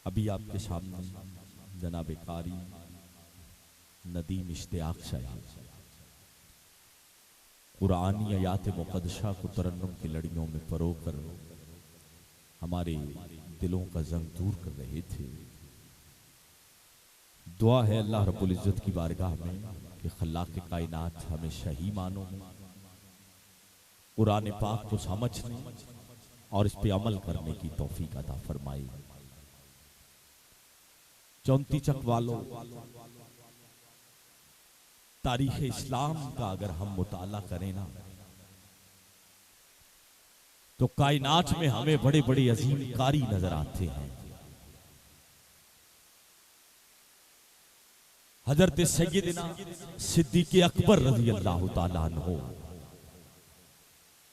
अभी आपके सामने जनाब कारी नदीम इश्तियाक शाही कुरानी आयात मुक़द्दसा को तरन्नुम की लड़ियों में परोकर हमारे दिलों का जंग दूर कर रहे थे। दुआ है अल्लाह रब्बुल इज्जत की बारगाह में कि खल्लाक़ कायनात हमें सही मानो, कुरान पाक को समझने और इस पे अमल करने की तौफीक अता फरमाए। 34 चक वालों, तारीख़ इस्लाम का अगर हम मुताला करें ना तो कायनात में हमें बड़े बड़े अजीम कारी नजर आते हैं। हजरत सैयदना सिद्दीक़ अकबर रज़ी अल्लाह ताला अन्हु,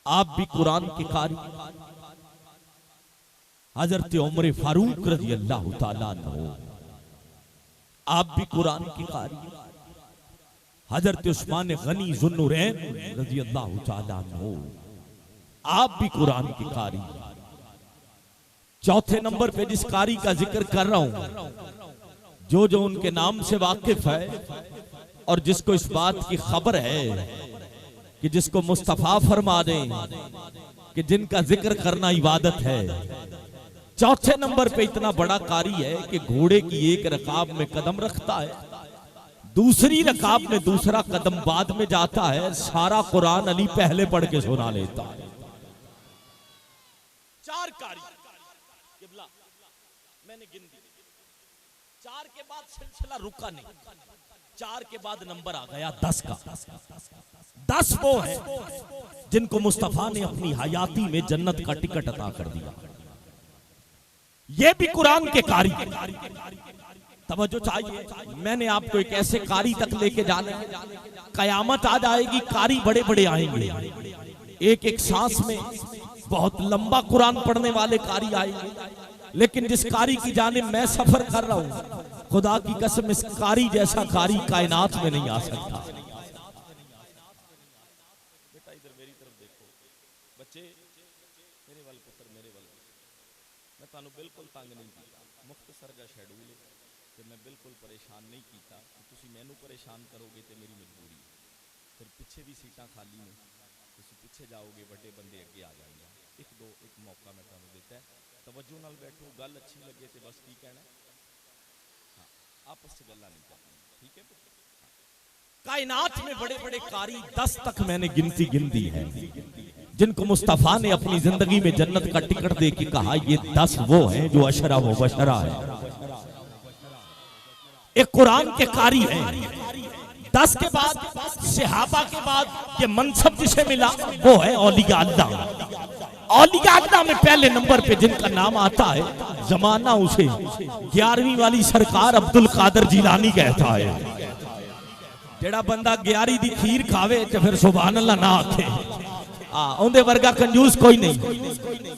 आप भी कुरान के कारी। हजरत उमर फारूक रज़ी अल्लाह ताला अन्हु, आप भी कुरान के कारी। हजरत उस्मान गनी ज़ुन्नुरैन रज़ी अल्लाह ताला अन्हु, आप भी कुरान की कारी। चौथे नंबर पे जिस कारी का जिक्र कर रहा हूं, जो उनके नाम से वाकिफ है और जिसको इस बात की खबर है कि जिसको मुस्तफा फरमा दें कि जिनका जिक्र करना इबादत है, चौथे नंबर पे इतना बड़ा कारी है कि घोड़े की एक रकाब में कदम रखता है, दूसरी रकाब में दूसरा कदम बाद में जाता है, सारा कुरान अली पहले पढ़ के सुना लेता है। 4 कारी मैंने गिन दी। 4 के बाद सिलसिला रुका नहीं, 4 के बाद नंबर आ गया 10 का। 10 वो है जिनको मुस्तफा ने अपनी हयाती में जन्नत का टिकट अता कर दिया। ये भी कुरान के कारी। तवज्जो चाहिए, मैंने आपको एक ऐसे कारी तक लेके जाना है, कयामत आ जाएगी, कारी बड़े बड़े आएंगे, एक एक सांस में बहुत लंबा कुरान पढ़ने वाले कारी आएंगे। लेकिन जिस कारी की जानिब मैं सफर कर रहा हूं, खुदा की कसम इस कारी जैसा कारी कायनात में नहीं आ सकता। बेटा इधर मेरी तरफ देखो, बच्चे मेरे वाल पुत्र मेरे वाल, मैं तानू बिल्कुल तंग नहीं किया, मुख्तसर जा शेड्यूल है कि मैं बिल्कुल परेशान नहीं किया। तुसी मैनू परेशान करोगे तो मेरी मजबूरी, फिर पीछे भी सीटां खाली ने, तुसी पीछे जाओगे, बड़े बंदे अगे आ जाएंगे। एक मौका मैं तुहानू देता है, तवज्जो नाल बैठो, गल अच्छी लगे तो बस की कहना, हाँ आपस च गल्लां नहीं करनी, ठीक है। कायनात में बड़े बड़े कारी 10 तक मैंने गिनती गिन दी है जिनको मुस्तफा ने अपनी जिंदगी में जन्नत का टिकट दे के कहा ये 10 वो हैं जो अशरा व बशरा है। एक कुरान के कारी हैं। 10 के बाद सहाबा के बाद ये मनसब जिसे मिला वो है औलिया अल्लाह। औलिया अल्लाह में पहले नंबर पे जिनका नाम आता है, जमाना उसे 11वीं वाली सरकार अब्दुल कादर जिलानी कहता है। जेड़ा बंदा 11 दी खीर खावे तो फिर सुभान अल्लाह ना आखे, उनके वर्गा कंजूस कोई नहीं।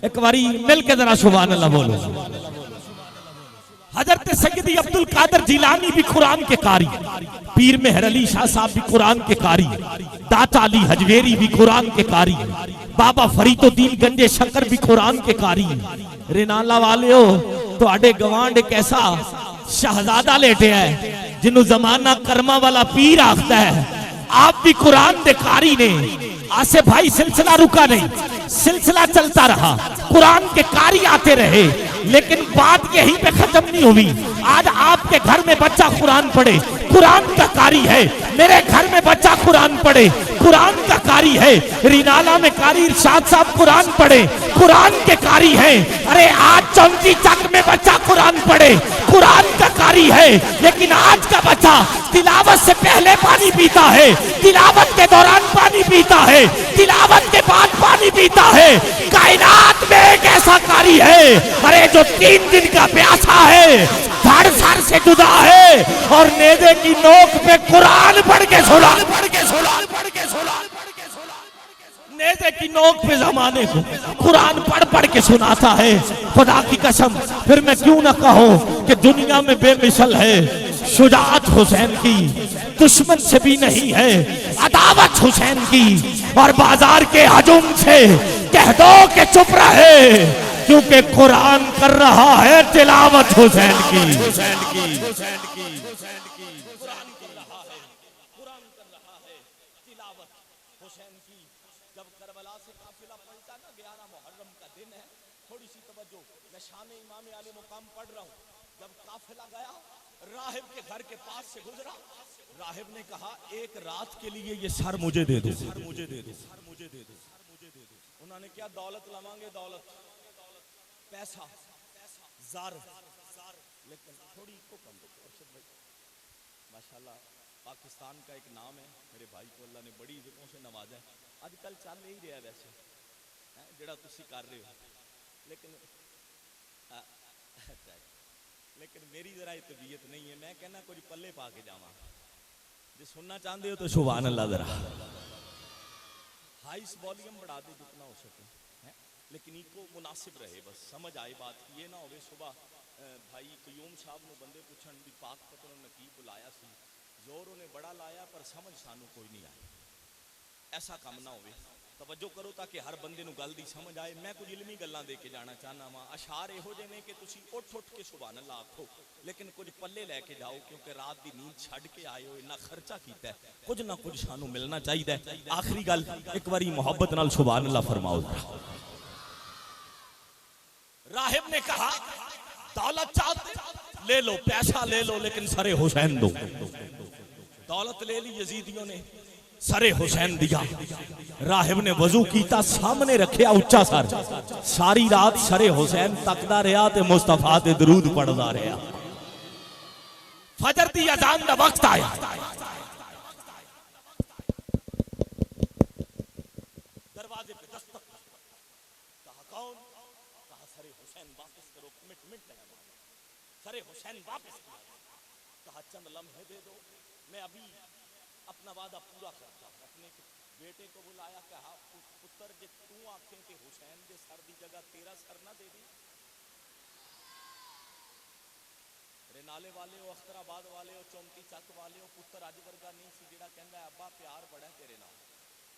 एक बारी मिल के जरा सुभान अल्लाह बोलो। हजरत सैयदी अब्दुल कादर जिलानी भी कुरान के कारी, पीर मेहर अली शाह साहब भी कुरान के कारी, दाता अली हजवेरी भी कुरान के कारी, बाबा फरीदुद्दीन गंजे शंकर भी कुरान के कारी। रिनाला वाले हो तो आडे गवांड एक ऐसा शहजादा लेटे है जिन्हों जमाना कर्मा वाला पीर आखता है। आप भी कुरान दे कारी ने। आसे भाई सिलसिला रुका नहीं, सिलसिला चलता रहा, कुरान के कारी आते रहे, लेकिन बात यहीं पे खत्म नहीं हुई। आज आपके घर में बच्चा कुरान पढ़े, कुरान का कारी है। मेरे घर में बच्चा कुरान पढ़े, कुरान का कारी है। रिनाला में कारी इरशाद साहब कुरान पढ़े, कुरान के कारी है। अरे आज चौंकी चक में बच्चा कुरान पढ़े, कुरान का कारी है। लेकिन आज का बच्चा तिलावत से पहले पानी पीता है, तिलावत के दौरान पानी पीता है, तिलावत के बाद पानी पीता है। कायनात में एक ऐसा कारी है, अरे जो 3 दिन का प्यासा है, धड़ सर से जुदा है और नेज़े की नोक पे कुरान पढ़ के सुना, नेज़े की नोक पे जमाने को कुरान पढ़ पढ़ के सुनाता है। खुदा की कसम, फिर मैं क्यों ना कहूं कि दुनिया में बेमिसल है शुजाअत हुसैन की, दुश्मन से भी नहीं है अदावत हुसैन की। और बाजार के हजूम से कह दो कि चुप रहे, क्योंकि कुरान कर रहा है तिलावत हुसैन की। कुरान कर रहा है, कुरान कर रहा है तिलावत हुसैन की। जब करबला से काफिला पलटा ना, 11 मुहर्रम का दिन है, थोड़ी सी तवज्जो, मैं शान इमाम आले मुकाम पढ़ रहा हूँ। जब काफिला गया, राहिब के घर के पास से गुजरा, राहिब ने कहा एक रात के लिए ये सर मुझे दे दो, सर मुझे दे दो, सर मुझे दे दो, सर मुझे दे दो। उन्होंने क्या, दौलत लवांगे, दौलत, पैसा, जार, लेकिन थोड़ी को कम दो। अरशद भाई माशाल्लाह, पाकिस्तान का एक नाम है, मेरे भाई को अल्लाह ने बड़ी इज्जतों से नवाजा है। आजकल चल नहीं रहा वैसे जेड़ा तुसी कर रहे हो, लेकिन मेरी जरा तबीयत नहीं है। मैं कहना कुछ पल्ले पा के जावा, जो सुनना चाहते हो तो सुभान अल्लाह। जरा हाई वॉल्यूम बढ़ा दे जितना हो सके, लेकिन इको मुनासिब रहे, बस समझ आए बात। ये ना होवे सुबह भाई कयूम साहब ने बंदे पूछन भी पाक पतन ने की बुलाया सी, जोर उन्हें बड़ा लाया पर समझ सानू कोई नहीं आई। ऐसा काम ना होवे, तवज्जो करो ताकि हर बंदे नू गल दी समझ आए। मैं कुछ इलमी गल्लां दे के जाना चाहना वा। अशार इहो जे ने कि तुसी उठ उठ के सुभान अल्लाह आखो, लेकिन कुछ पल्ले लैके जाओ, क्योंकि रात दी नींद छड़ के आए हो, इन्ना खर्चा कीता है, कुछ ना कुछ सानू मिलना चाहिए। आखिरी गल एक बारी मोहब्बत नाल सुभान अल्लाह फरमाओ। राहिब ने कहा दौलत चाहते ले लो, पैसा ले लो, लेकिन सरे हुसैन दो। दौलत ले ली यजीदियों ने, सरे हुसैन दिया। राहिब ने वजू कीता, सामने रखिया उच्चा सर, सारी रात सरे हुसैन तकदा रहा ते मुस्तफा ते दरूद पढ़दा रहा। फजर दी अजान दा वक्त आया, दरवाजे पे दस्तक, कहा कौन? कहा सरे हुसैन वापस करो, कमिटमेंट है हमारा। सरे हुसैन वापस किया, कहा चंद लम्हे दे दो, मैं अभी अपना वादा पूरा करता हूं। अपने बेटे को बुलाया, कहा पुत्र जे तू आखे कि हुसैन के सर की जगह तेरा सर ना दे दी, रेनाले वाले हो, अख्तराबाद वाले हो, चौंती चक वाले हो, पुत्र अज वर्गा नहीं सी जेड़ा कहंदा अब्बा प्यार बड़ा तेरे नाल,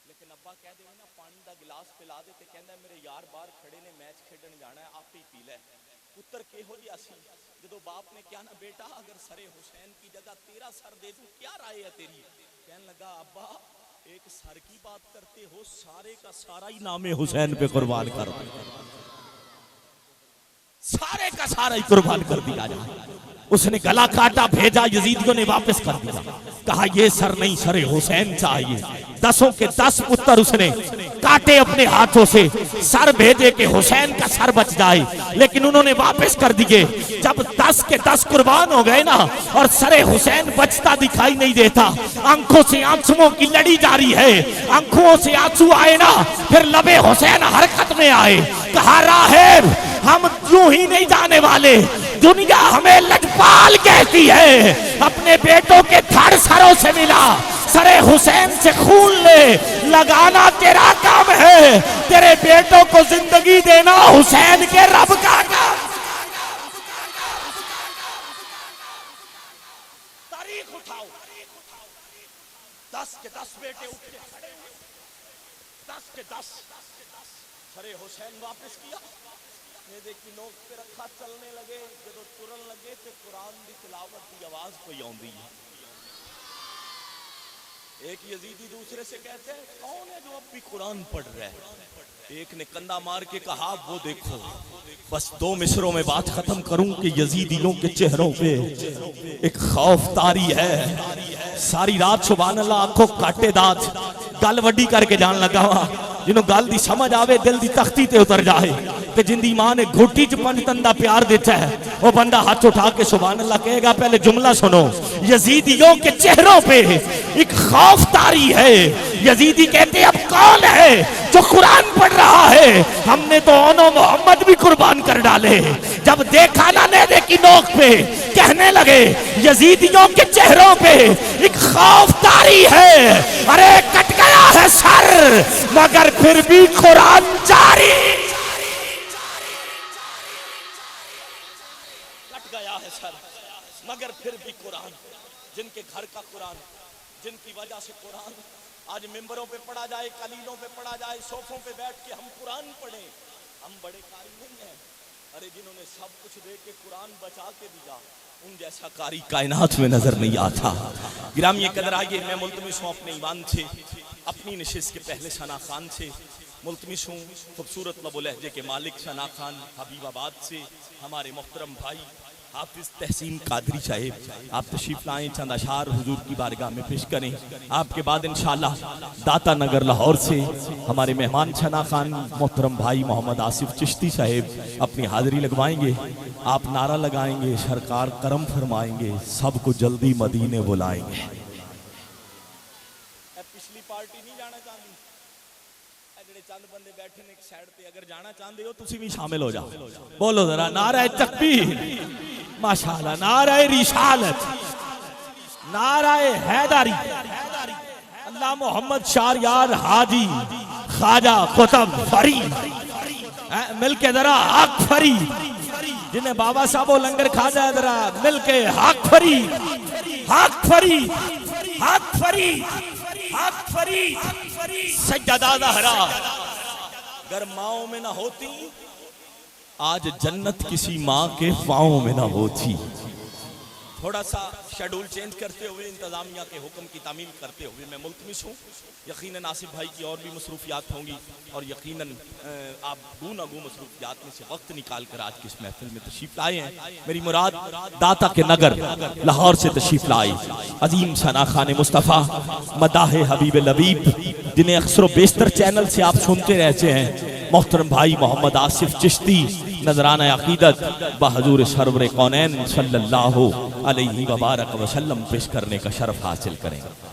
लेकिन अब्बा कह दे ना पानी का गिलास पिला दे, कहंदा मेरे यार बाहर खड़े ने, मैच खेडन जाना है, आप ही पी लै। पुत्र किहो जिहा सी, जदों बाप ने कहा ना बेटा अगर सरे हुसैन की जगह तेरा सर दे दूं क्या राय है तेरी? कहने लगा अब्बा एक सर की बात करते हो, सारे का सारा ही नामे हुसैन पे कुर्बान कर दो, सारे का सारा ही कुर्बान कर दिया जाए। उसने गला काटा, भेजा, यजीदियों ने वापस कर दिया। कहा ये सर नहीं, सरे हुसैन चाहिए। 10 के 10 पुत्र उसने काटे अपने हाथों से, सर भेजे कि हुसैन का सर बच जाए, लेकिन उन्होंने वापस कर दिए। जब 10 के 10 कुर्बान हो गए ना, और सरे हुसैन बचता दिखाई नहीं देता, आंखों से आंसुओं की लड़ी जारी है, आंखों से आंसू आए ना, फिर लबे हुसैन हरकत में आए। कहा राहिब हम यूं ही नहीं जाने वाले, दुनिया हमें लजपाल कहती है, अपने बेटों के धड़ सरों से मिला, सरे हुसैन से खून ले, लगाना तेरा काम है, तेरे बेटों को जिंदगी देना हुसैन के रब का काम। तारीख उठाओ, 10 के 10 बेटे उठ के खड़े हुए, 10 के 10 सरे हुसैन वापस किया, की नोक पे रखा, चलने लगे। जब तुरन लगे तो कुरान की तिलावत की आवाज कोई आती है। एक यजीदी दूसरे से कहते हैं कौन है जो अब भी कुरान पढ़ रहा है? एक ने कंधा मार के कहा वो देखो। बस 2 मिसरों में बात खत्म करूं कि यजीदियों के चेहरों पे एक खौफ तारी है। सारी रात सुभान अल्लाह आंखों काटे दांत, गल वड्डी करके जान लगा वा, जिन्हों गल दी समझ आवे दिल दी तख्ती ते उतर जाए। कि जिंदी मां ने घोटी च 5 तन दा प्यार देता है, वो बंदा हाथ उठा के सुभान अल्लाह कहेगा। पहले जुमला सुनो, यजीदियों के चेहरों पे एक खौफ तारी है। यजीदी कहते अब कौन है जो कुरान पढ़ रहा है? हमने तो ओनो मोहम्मद भी कुर्बान कर डाले। जब देखा ना नेदे की नोक पे, कहने लगे यजीदियों के चेहरों पे एक खौफ तारी है। अरे कट गया है सर, मगर फिर भी कुरान जारी। कट गया है सर, मगर फिर भी कुरान। जिनके घर का कुरान, जिनकी वजह से कुरान आज मिंबरों पे पढ़ा जाए, कलीलों पे पढ़ा जाए, सोफों पे बैठ के हम कुरान पढ़ें, हम बड़े कारी नहीं हैं, अरे जिन्होंने सब कुछ दे के कुरान बचा के दिया उन जैसा कारी कायनात में नजर नहीं आता। गिरामी कदर आइए, मैं मुल्तमिस हूँ अपने ईमान से, अपनी नशिस्त के पहले सना खान से मुल्तमिस हूँ खूबसूरत लब लहजे के मालिक सना खान हबीबाबाद से, हमारे मोहतरम भाई हाफिज तहसीन कादरी साहेब, आप तशरीफ लाएं, चंद अशार हुजूर की बारगाह में पेश करें। आपके बाद इंशाअल्लाह दाता नगर लाहौर से हमारे मेहमान छना खान मोहतरम भाई मोहम्मद आसिफ चिश्ती साहेब अपनी हाजिरी लगवाएंगे। आप नारा लगाएंगे, सरकार करम फरमाएंगे, सबको जल्दी मदीने बुलाएंगे। पिछली पार्टी नहीं जाना चाहती, चंद बंदे बैठे ने एक साइड पे, अगर जाना चाहते हो तुसी भी शामिल हो जाओ। बोलो जरा नाराए तकबीर, माशाअल्लाह, नाराए रिसालत, नाराए हैदरी, अल्लाह मोहम्मद शाहरियार हाजी ख्वाजा कुतुब फरीद, मिलके जरा हक फरीद, जिन्हें बाबा साहब लंगर खाजा, जरा मिलके हक फरीद, हक फरीद, हक फरीद, हक फरीद, सज्जदा ज़हरा। अगर माओ में ना होती आज जन्नत किसी माँ के पाँव में ना होती। थोड़ा सा शेड्यूल चेंज करते हुए, इंतजामिया के हुक्म की तामील करते हुए मैं मुल्तमिस हूँ, यकीनन आसिफ भाई की और भी मसरूफियात होंगी और यकीनन आप गू ना गू मसरूफियात में से वक्त निकाल कर आज की इस महफिल में तशरीफ लाए हैं। मेरी मुराद दाता के नगर लाहौर से तशरीफ लाए अजीम सना खान मुस्तफ़ा मदाह हबीब लबीब, जिन्हें अक्सर बेशतर चैनल से आप सुनते रहते हैं, मोहतरम भाई मोहम्मद आसिफ चिश्ती नजराना अकीदत बहजूर सरवर कौनैन सल्लल्लाहु अलैहि वबारक वसल्लम पेश करने का शरफ हासिल करेंगे।